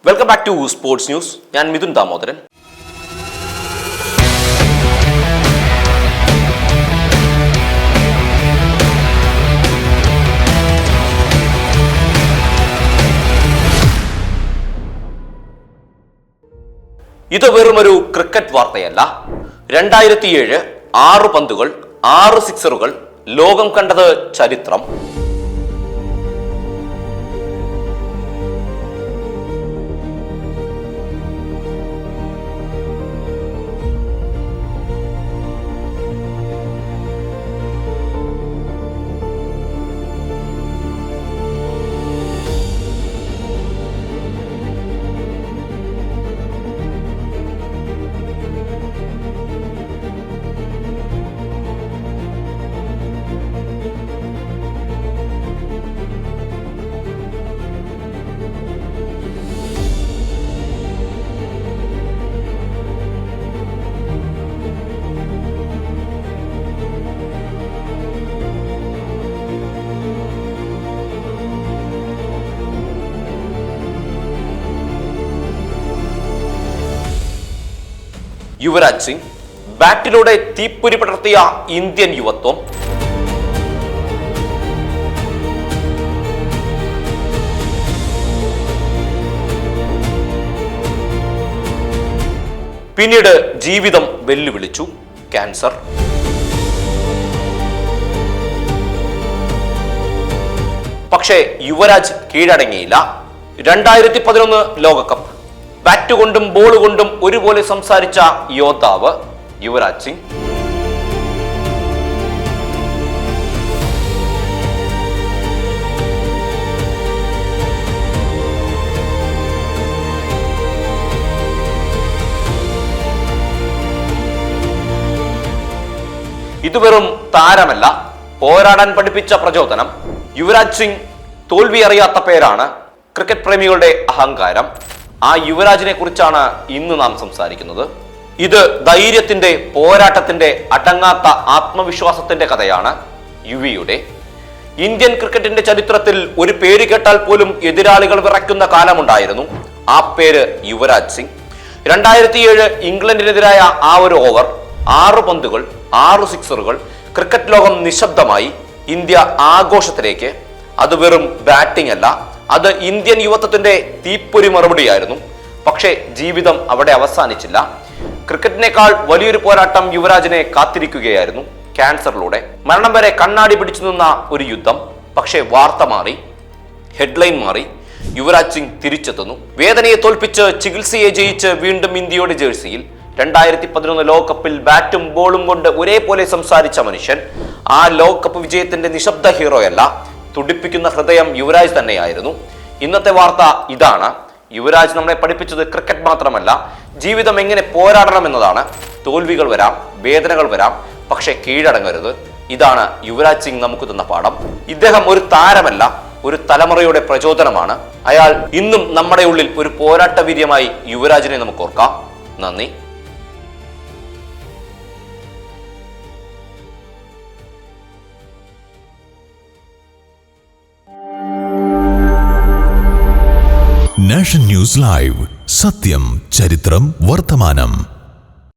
Welcome back to sports news. ഞാൻ മിഥുൻ ദാമോദരൻ. ഇത് വെറുമൊരു ക്രിക്കറ്റ് വാർത്തയല്ല. 2007 6 പന്തുകൾ 6 സിക്സറുകൾ, ലോകം കണ്ടത് ചരിത്രം. യുവരാജ് സിംഗ് ബാറ്റിലൂടെ തീപ്പൊരി പടർത്തിയ ഇന്ത്യൻ യുവത്വം. പിന്നീട് ജീവിതം വെല്ലുവിളിച്ചു ക്യാൻസർ. പക്ഷേ യുവരാജ് കീഴടങ്ങിയില്ല. 2011 ലോകകപ്പ് ബാറ്റ് കൊണ്ടും ബോൾ കൊണ്ടും ഒരുപോലെ സംസാരിച്ച യോദ്ധാവ് യുവരാജ് സിംഗ്. ഇത് വെറും താരമല്ല, പോരാടാൻ പഠിപ്പിച്ച പ്രചോദനം. യുവരാജ് സിംഗ് തോൽവി അറിയാത്ത പേരാണ്. ക്രിക്കറ്റ് പ്രേമികളുടെ അഹങ്കാരം. ആ യുവരാജിനെ കുറിച്ചാണ് ഇന്ന് നാം സംസാരിക്കുന്നത്. ഇത് ധൈര്യത്തിന്റെ, പോരാട്ടത്തിന്റെ, അടങ്ങാത്ത ആത്മവിശ്വാസത്തിന്റെ കഥയാണ് യുവിയുടെ. ഇന്ത്യൻ ക്രിക്കറ്റിന്റെ ചരിത്രത്തിൽ ഒരു പേര് കേട്ടാൽ പോലും എതിരാളികൾ വിറയ്ക്കുന്ന കാലമുണ്ടായിരുന്നു. ആ പേര് യുവരാജ് സിംഗ്. 2007 ഇംഗ്ലണ്ടിനെതിരായ ആ ഒരു ഓവർ, 6 പന്തുകൾ 6 സിക്സറുകൾ, ക്രിക്കറ്റ് ലോകം നിശബ്ദമായി. ഇന്ത്യ ആഘോഷത്തിലേക്ക്. അത് വെറും ബാറ്റിംഗ് അല്ല, അത് ഇന്ത്യൻ യുവത്വത്തിന്റെ തീപ്പൊരി മറുപടിയായിരുന്നു. പക്ഷേ ജീവിതം അവിടെ അവസാനിച്ചില്ല. ക്രിക്കറ്റിനേക്കാൾ വലിയൊരു പോരാട്ടം യുവരാജിനെ കാത്തിരിക്കുകയായിരുന്നു. ക്യാൻസറിലൂടെ മരണം വരെ കണ്ണാടി പിടിച്ചു നിന്ന ഒരു യുദ്ധം. പക്ഷേ വാർത്ത മാറി, ഹെഡ്ലൈൻ മാറി. യുവരാജ് സിംഗ് തിരിച്ചെത്തുന്നു. വേദനയെ തോൽപ്പിച്ച്, ചികിത്സയെ ജയിച്ച് വീണ്ടും ഇന്ത്യയുടെ ജേഴ്സിയിൽ. 2011 ലോകകപ്പിൽ ബാറ്റും ബോളും കൊണ്ട് ഒരേപോലെ സംസാരിച്ച മനുഷ്യൻ. ആ ലോകകപ്പ് വിജയത്തിന്റെ നിശബ്ദ ഹീറോയല്ല, തുടിപ്പിക്കുന്ന ഹൃദയം യുവരാജ് തന്നെയായിരുന്നു. ഇന്നത്തെ വാർത്ത ഇതാണ്. യുവരാജ് നമ്മളെ പഠിപ്പിച്ചത് ക്രിക്കറ്റ് മാത്രമല്ല, ജീവിതം എങ്ങനെ പോരാടണം എന്നതാണ്. തോൽവികൾ വരാം, വേദനകൾ വരാം, പക്ഷെ കീഴടങ്ങരുത്. ഇതാണ് യുവരാജ് സിംഗ് നമുക്ക് തന്ന പാഠം. ഇദ്ദേഹം ഒരു താരമല്ല, ഒരു തലമുറയുടെ പ്രചോദനമാണ്. അയാൾ ഇന്നും നമ്മുടെ ഉള്ളിൽ ഒരു പോരാട്ട വീര്യമായി യുവരാജിനെ നമുക്ക് ഓർക്കാം. നന്ദി. നാഷൻ ന്യൂസ് ലൈവ്, സത്യം, ചരിത്രം, വർത്തമാനം.